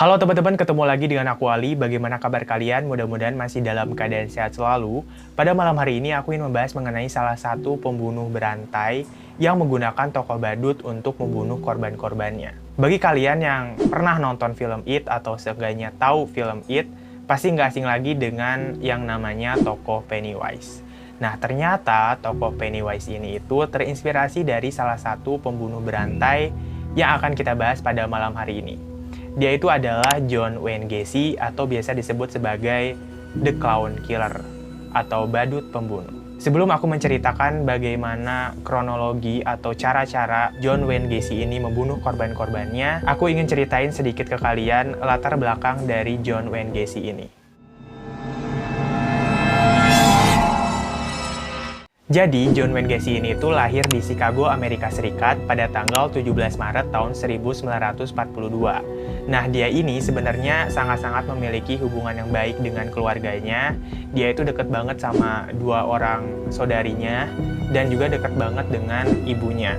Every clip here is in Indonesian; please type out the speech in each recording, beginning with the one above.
Halo teman-teman, ketemu lagi dengan aku Ali. Bagaimana kabar kalian? Mudah-mudahan masih dalam keadaan sehat selalu. Pada malam hari ini aku ingin membahas mengenai salah satu pembunuh berantai yang menggunakan tokoh badut untuk membunuh korban-korbannya. Bagi kalian yang pernah nonton film It atau seenggaknya tahu film It, pasti nggak asing lagi dengan yang namanya tokoh Pennywise. Nah, ternyata tokoh Pennywise ini itu terinspirasi dari salah satu pembunuh berantai yang akan kita bahas pada malam hari ini. Dia itu adalah John Wayne Gacy atau biasa disebut sebagai The Clown Killer atau badut pembunuh. Sebelum aku menceritakan bagaimana kronologi atau cara-cara John Wayne Gacy ini membunuh korban-korbannya, aku ingin ceritain sedikit ke kalian latar belakang dari John Wayne Gacy ini. Jadi, John Wayne Gacy ini itu lahir di Chicago, Amerika Serikat pada tanggal 17 Maret tahun 1942. Nah, dia ini sebenarnya sangat-sangat memiliki hubungan yang baik dengan keluarganya. Dia itu deket banget sama dua orang saudarinya dan juga deket banget dengan ibunya.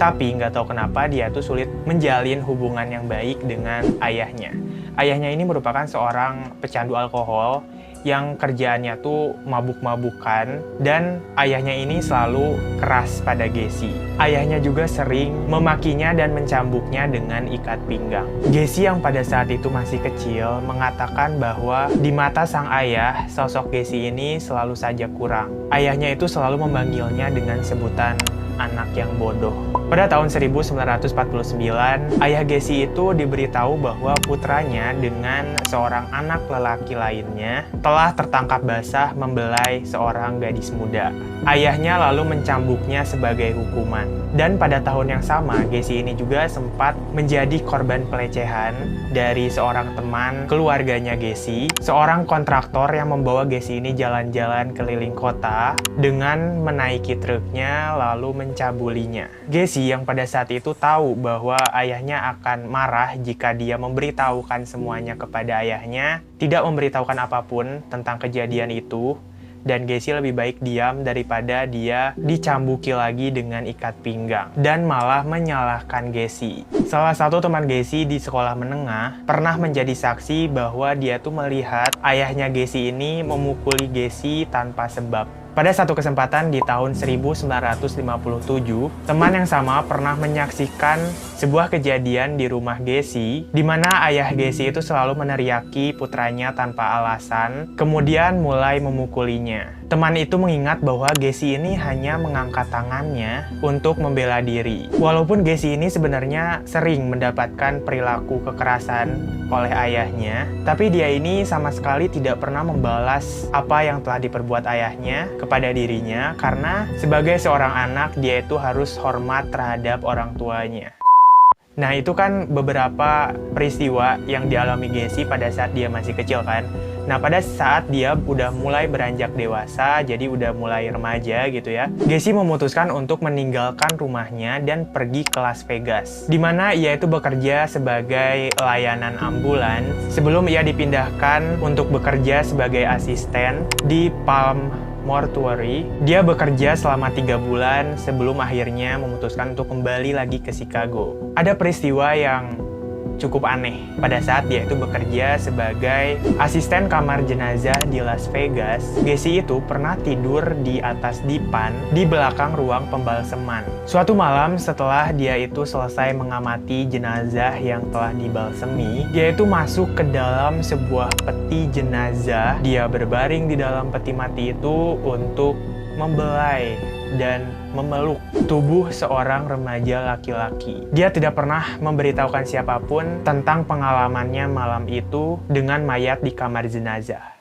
Tapi nggak tahu kenapa dia tuh sulit menjalin hubungan yang baik dengan ayahnya. Ayahnya ini merupakan seorang pecandu alkohol yang kerjaannya tuh mabuk-mabukan, dan ayahnya ini selalu keras pada Gacy. Ayahnya juga sering memakinya dan mencambuknya dengan ikat pinggang. Gacy yang pada saat itu masih kecil mengatakan bahwa di mata sang ayah, sosok Gacy ini selalu saja kurang. Ayahnya itu selalu memanggilnya dengan sebutan anak yang bodoh. Pada tahun 1949, ayah Gacy itu diberitahu bahwa putranya dengan seorang anak lelaki lainnya telah tertangkap basah membelai seorang gadis muda. Ayahnya lalu mencambuknya sebagai hukuman. Dan pada tahun yang sama, Gacy ini juga sempat menjadi korban pelecehan dari seorang teman keluarganya Gacy, seorang kontraktor yang membawa Gacy ini jalan-jalan keliling kota dengan menaiki truknya lalu mencabulinya. Gacy yang pada saat itu tahu bahwa ayahnya akan marah jika dia memberitahukan semuanya kepada ayahnya, tidak memberitahukan apapun tentang kejadian itu, dan Gacy lebih baik diam daripada dia dicambuki lagi dengan ikat pinggang dan malah menyalahkan Gacy. Salah satu teman Gacy di sekolah menengah pernah menjadi saksi bahwa dia tuh melihat ayahnya Gacy ini memukuli Gacy tanpa sebab. Pada satu kesempatan di tahun 1957, teman yang sama pernah menyaksikan sebuah kejadian di rumah Gacy, di mana ayah Gacy itu selalu meneriaki putranya tanpa alasan, kemudian mulai memukulinya. Teman itu mengingat bahwa Gacy ini hanya mengangkat tangannya untuk membela diri. Walaupun Gacy ini sebenarnya sering mendapatkan perilaku kekerasan oleh ayahnya, tapi dia ini sama sekali tidak pernah membalas apa yang telah diperbuat ayahnya kepada dirinya, karena sebagai seorang anak dia itu harus hormat terhadap orang tuanya. Nah, itu kan beberapa peristiwa yang dialami Gacy pada saat dia masih kecil kan. Nah, pada saat dia udah mulai beranjak dewasa, jadi udah mulai remaja gitu ya, Gacy memutuskan untuk meninggalkan rumahnya dan pergi ke Las Vegas, di mana ia itu bekerja sebagai layanan ambulan sebelum ia dipindahkan untuk bekerja sebagai asisten di Palm Mortuary. Dia bekerja selama 3 bulan sebelum akhirnya memutuskan untuk kembali lagi ke Chicago. Ada peristiwa yang cukup aneh pada saat dia itu bekerja sebagai asisten kamar jenazah di Las Vegas. Gacy itu pernah tidur di atas dipan di belakang ruang pembalseman. Suatu malam setelah dia itu selesai mengamati jenazah yang telah dibalsemi, dia itu masuk ke dalam sebuah peti jenazah. Dia berbaring di dalam peti mati itu untuk membelai dan memeluk tubuh seorang remaja laki-laki. Dia tidak pernah memberitahukan siapapun tentang pengalamannya malam itu dengan mayat di kamar jenazah.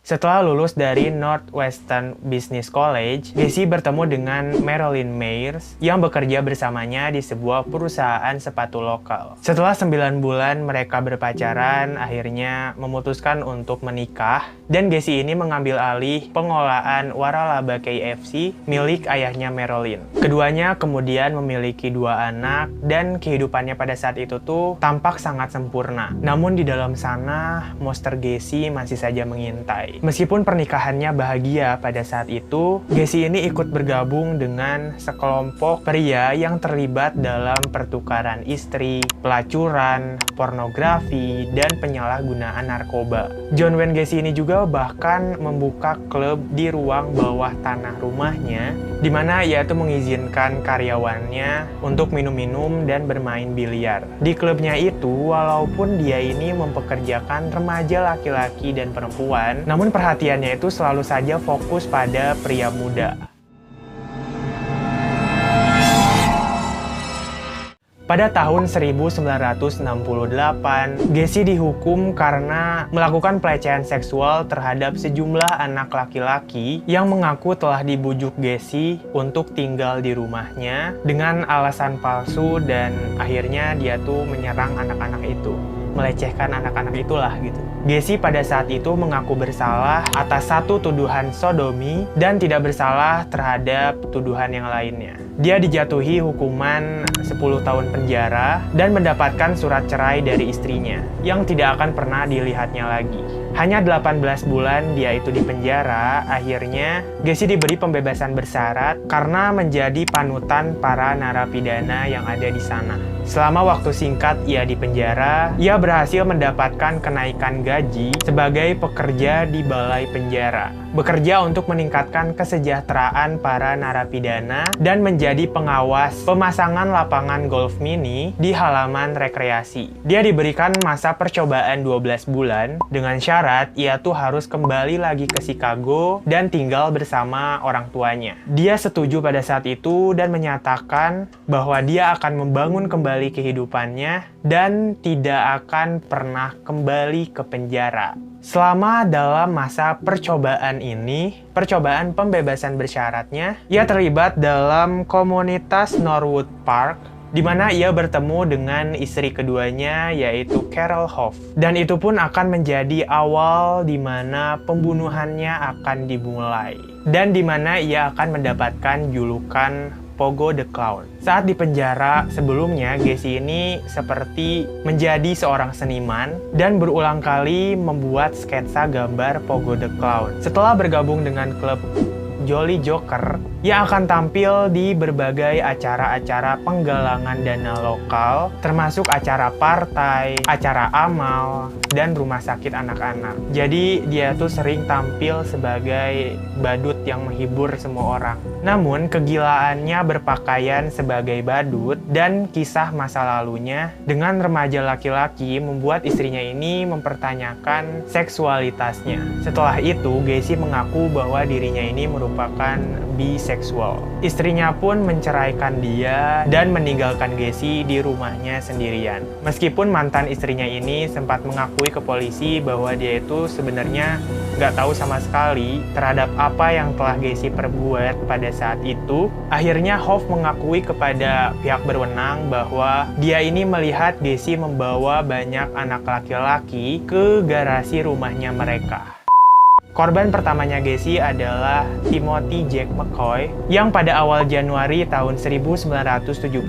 Setelah lulus dari Northwestern Business College, Gacy bertemu dengan Marilyn Mayers yang bekerja bersamanya di sebuah perusahaan sepatu lokal. Setelah 9 bulan mereka berpacaran, akhirnya memutuskan untuk menikah, dan Gacy ini mengambil alih pengelolaan waralaba KFC milik ayahnya Marilyn. Keduanya kemudian memiliki 2 anak, dan kehidupannya pada saat itu tuh tampak sangat sempurna. Namun di dalam sana, monster Gacy masih saja mengintai. Meskipun pernikahannya bahagia pada saat itu, Gacy ini ikut bergabung dengan sekelompok pria yang terlibat dalam pertukaran istri, pelacuran, pornografi, dan penyalahgunaan narkoba. John Wayne Gacy ini juga bahkan membuka klub di ruang bawah tanah rumahnya, di mana ia itu mengizinkan karyawannya untuk minum-minum dan bermain biliar. Di klubnya itu, walaupun dia ini mempekerjakan remaja laki-laki dan perempuan, namun perhatiannya itu selalu saja fokus pada pria muda. Pada tahun 1968, Gacy dihukum karena melakukan pelecehan seksual terhadap sejumlah anak laki-laki yang mengaku telah dibujuk Gacy untuk tinggal di rumahnya dengan alasan palsu, dan akhirnya dia tuh menyerang anak-anak itu, melecehkan anak-anak itulah gitu. Gacy pada saat itu mengaku bersalah atas satu tuduhan sodomi dan tidak bersalah terhadap tuduhan yang lainnya. Dia dijatuhi hukuman 10 tahun penjara dan mendapatkan surat cerai dari istrinya yang tidak akan pernah dilihatnya lagi. Hanya 18 bulan dia itu di penjara, akhirnya Gacy diberi pembebasan bersyarat karena menjadi panutan para narapidana yang ada di sana. Selama waktu singkat ia di penjara, ia berhasil mendapatkan kenaikan gaji sebagai pekerja di balai penjara, bekerja untuk meningkatkan kesejahteraan para narapidana dan menjadi pengawas pemasangan lapangan golf mini di halaman rekreasi. Dia diberikan masa percobaan 12 bulan dengan syarat ia tuh harus kembali lagi ke Chicago dan tinggal bersama orang tuanya. Dia setuju pada saat itu dan menyatakan bahwa dia akan membangun kembali kehidupannya dan tidak akan pernah kembali ke penjara. Selama dalam masa percobaan ini, percobaan pembebasan bersyaratnya, ia terlibat dalam komunitas Norwood Park, di mana ia bertemu dengan istri keduanya, yaitu Carol Hoff. Dan itu pun akan menjadi awal di mana pembunuhannya akan dimulai, dan di mana ia akan mendapatkan julukan Pogo the Clown. Saat di penjara sebelumnya, Gacy ini seperti menjadi seorang seniman dan berulang kali membuat sketsa gambar Pogo the Clown. Setelah bergabung dengan klub Jolly Joker, ia akan tampil di berbagai acara-acara penggalangan dana lokal, termasuk acara partai, acara amal, dan rumah sakit anak-anak. Jadi dia tuh sering tampil sebagai badut yang menghibur semua orang. Namun kegilaannya berpakaian sebagai badut dan kisah masa lalunya dengan remaja laki-laki membuat istrinya ini mempertanyakan seksualitasnya. Setelah itu, Gacy mengaku bahwa dirinya ini merupakan biseksual. Istrinya pun menceraikan dia dan meninggalkan Gacy di rumahnya sendirian. Meskipun mantan istrinya ini sempat mengakui ke polisi bahwa dia itu sebenarnya nggak tahu sama sekali terhadap apa yang telah Gacy perbuat pada saat itu, akhirnya Hoff mengakui kepada pihak berwenang bahwa dia ini melihat Gacy membawa banyak anak laki-laki ke garasi rumahnya mereka. Korban pertamanya Gacy adalah Timothy Jack McCoy yang pada awal Januari tahun 1972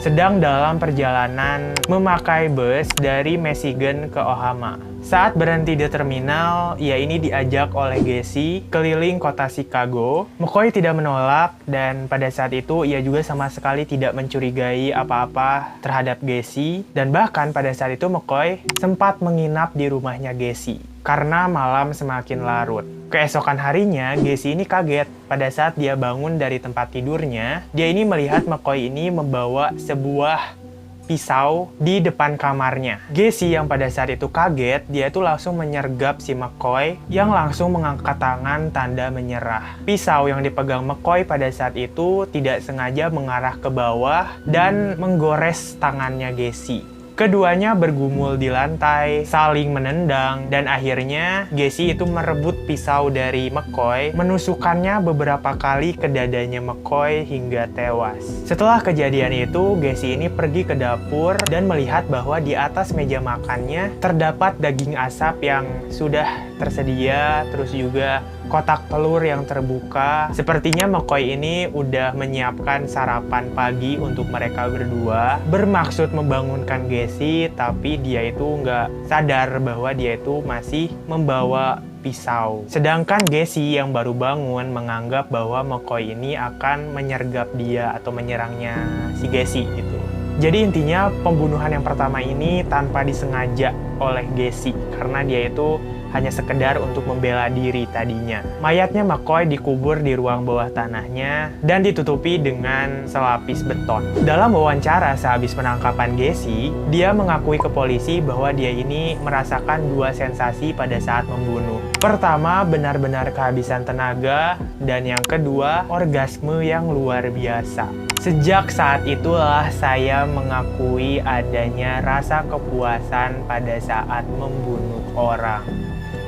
sedang dalam perjalanan memakai bus dari Michigan ke Omaha. Saat berhenti di terminal, ia ini diajak oleh Gacy keliling kota Chicago. McCoy tidak menolak dan pada saat itu ia juga sama sekali tidak mencurigai apa-apa terhadap Gacy, dan bahkan pada saat itu McCoy sempat menginap di rumahnya Gacy karena malam semakin larut. Keesokan harinya, Gacy ini kaget pada saat dia bangun dari tempat tidurnya. Dia ini melihat McCoy ini membawa sebuah pisau di depan kamarnya. Gacy yang pada saat itu kaget, dia itu langsung menyergap si McCoy yang langsung mengangkat tangan tanda menyerah. Pisau yang dipegang McCoy pada saat itu tidak sengaja mengarah ke bawah dan menggores tangannya Gacy. Keduanya bergumul di lantai, saling menendang, dan akhirnya Gacy itu merebut pisau dari McCoy, menusukkannya beberapa kali ke dadanya McCoy hingga tewas. Setelah kejadian itu, Gacy ini pergi ke dapur dan melihat bahwa di atas meja makannya terdapat daging asap yang sudah tersedia, terus juga kotak telur yang terbuka. Sepertinya McCoy ini udah menyiapkan sarapan pagi untuk mereka berdua, bermaksud membangunkan Gacy, tapi dia itu nggak sadar bahwa dia itu masih membawa pisau. Sedangkan Gacy yang baru bangun menganggap bahwa McCoy ini akan menyergap dia atau menyerangnya si Gacy gitu. Jadi intinya pembunuhan yang pertama ini tanpa disengaja oleh Gacy karena dia itu hanya sekedar untuk membela diri tadinya. Mayatnya McCoy dikubur di ruang bawah tanahnya dan ditutupi dengan selapis beton. Dalam wawancara sehabis penangkapan Gacy, dia mengakui ke polisi bahwa dia ini merasakan dua sensasi pada saat membunuh. Pertama, benar-benar kehabisan tenaga, dan yang kedua, orgasme yang luar biasa. Sejak saat itulah saya mengakui adanya rasa kepuasan pada saat membunuh orang.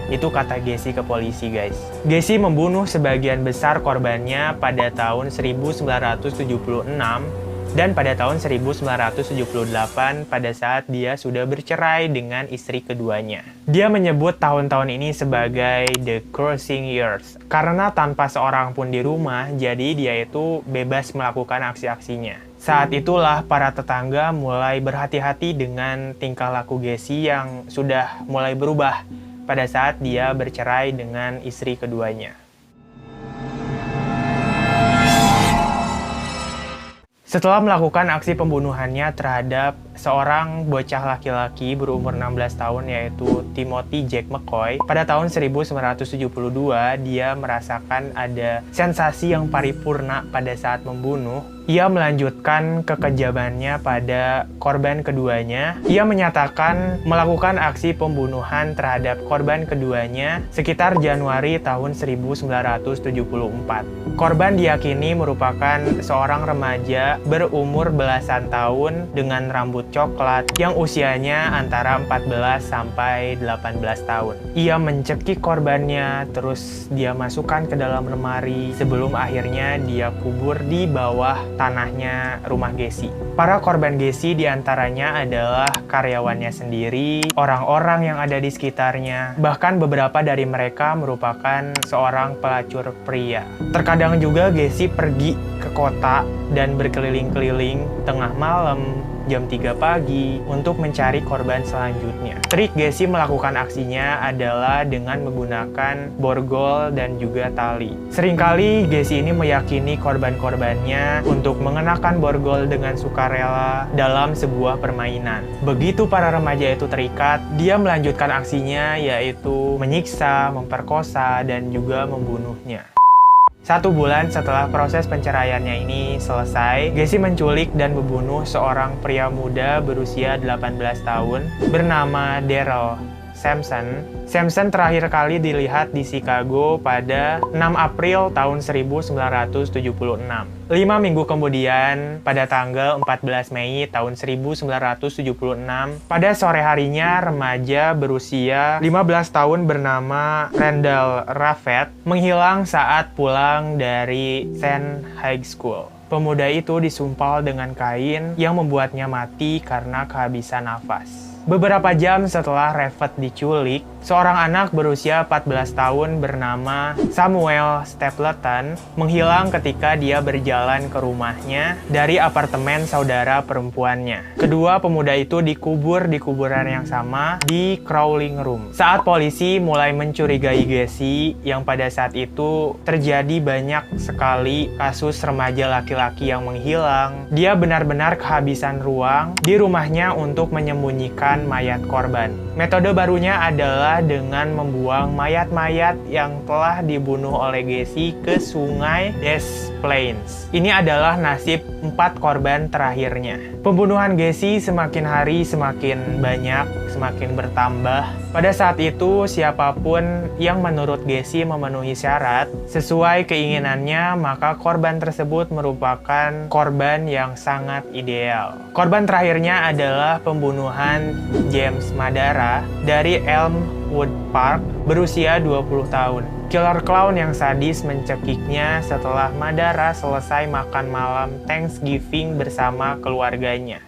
Itu kata Gacy ke polisi, guys. Gacy membunuh sebagian besar korbannya pada tahun 1976 dan pada tahun 1978 pada saat dia sudah bercerai dengan istri keduanya. Dia menyebut tahun-tahun ini sebagai the cruising years karena tanpa seorang pun di rumah, jadi dia itu bebas melakukan aksi-aksinya. Saat itulah para tetangga mulai berhati-hati dengan tingkah laku Gacy yang sudah mulai berubah pada saat dia bercerai dengan istri keduanya. Setelah melakukan aksi pembunuhannya terhadap seorang bocah laki-laki berumur 16 tahun yaitu Timothy Jack McCoy, pada tahun 1972 dia merasakan ada sensasi yang paripurna pada saat membunuh. Ia melanjutkan kekejamannya pada korban keduanya. Ia menyatakan melakukan aksi pembunuhan terhadap korban keduanya sekitar Januari tahun 1974. Korban diyakini merupakan seorang remaja berumur belasan tahun dengan rambut coklat yang usianya antara 14 sampai 18 tahun. Ia mencekik korbannya, terus dia masukkan ke dalam lemari sebelum akhirnya dia kubur di bawah tanahnya rumah Gacy. Para korban Gacy diantaranya adalah karyawannya sendiri, orang-orang yang ada di sekitarnya, bahkan beberapa dari mereka merupakan seorang pelacur pria. Terkadang juga Gacy pergi ke kota dan berkeliling-keliling tengah malam, jam 3 pagi untuk mencari korban selanjutnya. Trik Gacy melakukan aksinya adalah dengan menggunakan borgol dan juga tali. Seringkali Gacy ini meyakini korban-korbannya untuk mengenakan borgol dengan sukarela dalam sebuah permainan. Begitu para remaja itu terikat, dia melanjutkan aksinya yaitu menyiksa, memperkosa, dan juga membunuhnya. 1 bulan setelah proses penceraiannya ini selesai, Gacy menculik dan membunuh seorang pria muda berusia 18 tahun bernama Daryl Sampson. Sampson terakhir kali dilihat di Chicago pada 6 April tahun 1976. 5 minggu kemudian, pada tanggal 14 Mei tahun 1976, pada sore harinya remaja berusia 15 tahun bernama Randall Raffet menghilang saat pulang dari St. High School. Pemuda itu disumpal dengan kain yang membuatnya mati karena kehabisan nafas. Beberapa jam setelah Raffet diculik, seorang anak berusia 14 tahun bernama Samuel Stapleton menghilang ketika dia berjalan ke rumahnya dari apartemen saudara perempuannya. Kedua pemuda itu dikubur di kuburan yang sama di Crawling Room. Saat polisi mulai mencurigai Gacy, yang pada saat itu terjadi banyak sekali kasus remaja laki-laki yang menghilang, dia benar-benar kehabisan ruang di rumahnya untuk menyembunyikan mayat korban. Metode barunya adalah dengan membuang mayat-mayat yang telah dibunuh oleh Gacy ke sungai Des Plaines. Ini adalah nasib 4 korban terakhirnya. Pembunuhan Gacy semakin hari semakin banyak, semakin bertambah. Pada saat itu, siapapun yang menurut Gacy memenuhi syarat sesuai keinginannya, maka korban tersebut merupakan korban yang sangat ideal. Korban terakhirnya adalah pembunuhan James Madara dari Elmwood Park berusia 20 tahun. Killer clown yang sadis mencekiknya setelah Madara selesai makan malam Thanksgiving bersama keluarganya.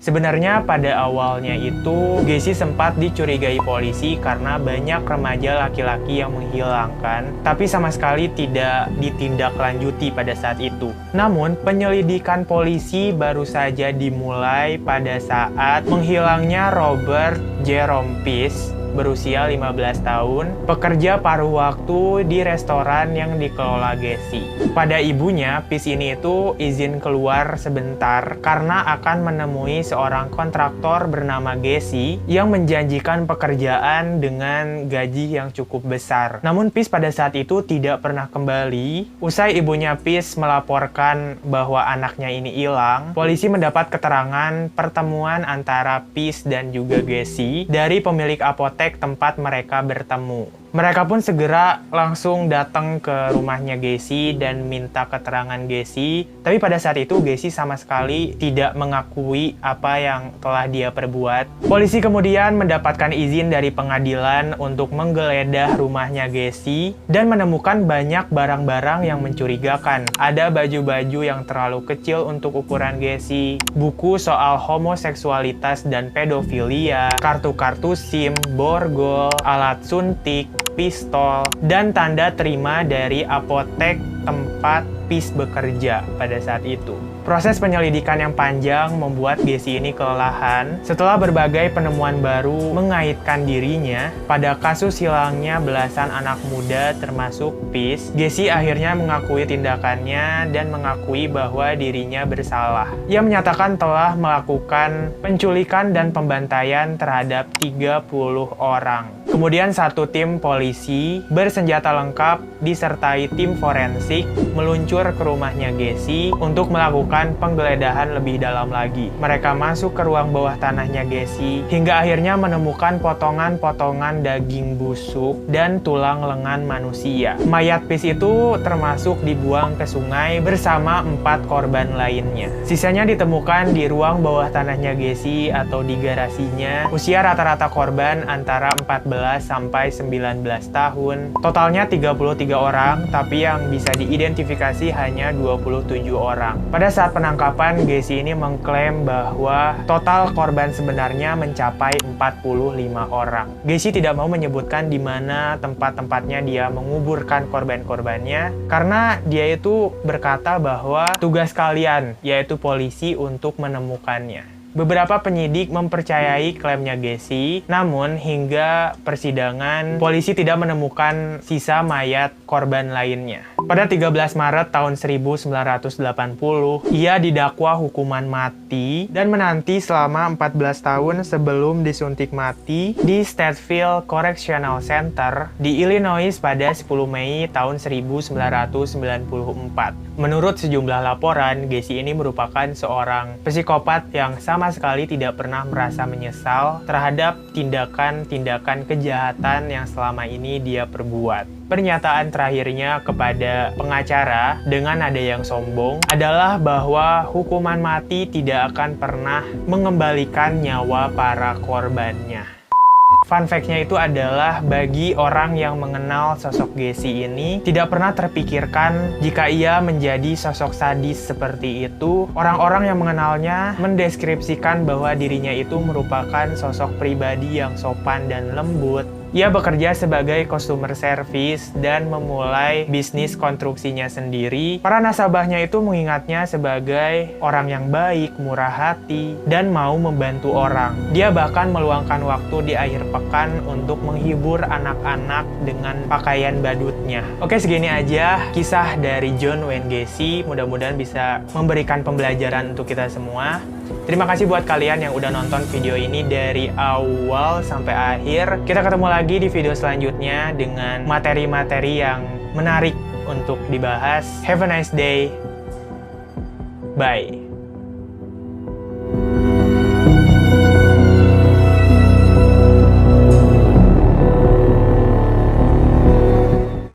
Sebenarnya pada awalnya itu Gacy sempat dicurigai polisi karena banyak remaja laki-laki yang menghilangkan, tapi sama sekali tidak ditindaklanjuti pada saat itu. Namun, penyelidikan polisi baru saja dimulai pada saat menghilangnya Robert Jerome Peace, berusia 15 tahun, pekerja paruh waktu di restoran yang dikelola Gacy. Pada ibunya, Peace ini itu izin keluar sebentar karena akan menemui seorang kontraktor bernama Gacy yang menjanjikan pekerjaan dengan gaji yang cukup besar. Namun Peace pada saat itu tidak pernah kembali. Usai ibunya Peace melaporkan bahwa anaknya ini hilang, polisi mendapat keterangan pertemuan antara Peace dan juga Gacy dari pemilik apotek tempat mereka bertemu. Mereka pun segera langsung datang ke rumahnya Gacy dan minta keterangan Gacy. Tapi pada saat itu Gacy sama sekali tidak mengakui apa yang telah dia perbuat. Polisi kemudian mendapatkan izin dari pengadilan untuk menggeledah rumahnya Gacy dan menemukan banyak barang-barang yang mencurigakan. Ada baju-baju yang terlalu kecil untuk ukuran Gacy, buku soal homoseksualitas dan pedofilia, kartu-kartu SIM, borgol, alat suntik, pistol, dan tanda terima dari apotek tempat Peace bekerja pada saat itu. Proses penyelidikan yang panjang membuat Gacy ini kelelahan setelah berbagai penemuan baru mengaitkan dirinya pada kasus hilangnya belasan anak muda termasuk Peace. Gacy akhirnya mengakui tindakannya dan mengakui bahwa dirinya bersalah. Ia menyatakan telah melakukan penculikan dan pembantaian terhadap 30 orang. Kemudian satu tim polisi bersenjata lengkap disertai tim forensik meluncur ke rumahnya Gacy untuk melakukan penggeledahan lebih dalam lagi. Mereka masuk ke ruang bawah tanahnya Gacy hingga akhirnya menemukan potongan-potongan daging busuk dan tulang lengan manusia. Mayat Peace itu termasuk dibuang ke sungai bersama 4 korban lainnya. Sisanya ditemukan di ruang bawah tanahnya Gacy atau di garasinya. Usia rata-rata korban antara 14 sampai 19 tahun. Totalnya 33 orang, tapi yang bisa diidentifikasi hanya 27 orang. Pada saat penangkapan, Gacy ini mengklaim bahwa total korban sebenarnya mencapai 45 orang. Gacy tidak mau menyebutkan di mana tempat-tempatnya dia menguburkan korban-korbannya karena dia itu berkata bahwa tugas kalian, yaitu polisi, untuk menemukannya. Beberapa penyidik mempercayai klaimnya Gacy, namun hingga persidangan, polisi tidak menemukan sisa mayat korban lainnya. Pada 13 Maret tahun 1980, ia didakwa hukuman mati dan menanti selama 14 tahun sebelum disuntik mati di Stateville Correctional Center di Illinois pada 10 Mei tahun 1994. Menurut sejumlah laporan, Gacy ini merupakan seorang psikopat yang sama sekali tidak pernah merasa menyesal terhadap tindakan-tindakan kejahatan yang selama ini dia perbuat. Pernyataan terakhirnya kepada pengacara dengan nada yang sombong adalah bahwa hukuman mati tidak akan pernah mengembalikan nyawa para korbannya. Fun fact-nya itu adalah bagi orang yang mengenal sosok Gacy ini tidak pernah terpikirkan jika ia menjadi sosok sadis seperti itu. Orang-orang yang mengenalnya mendeskripsikan bahwa dirinya itu merupakan sosok pribadi yang sopan dan lembut. Ia bekerja sebagai customer service dan memulai bisnis konstruksinya sendiri. Para nasabahnya itu mengingatnya sebagai orang yang baik, murah hati, dan mau membantu orang. Dia bahkan meluangkan waktu di akhir pekan untuk menghibur anak-anak dengan pakaian badutnya. Oke, segini aja kisah dari John Wayne Gacy. Mudah-mudahan bisa memberikan pembelajaran untuk kita semua. Terima kasih buat kalian yang udah nonton video ini dari awal sampai akhir. Kita ketemu lagi di video selanjutnya dengan materi-materi yang menarik untuk dibahas. Have a nice day. Bye.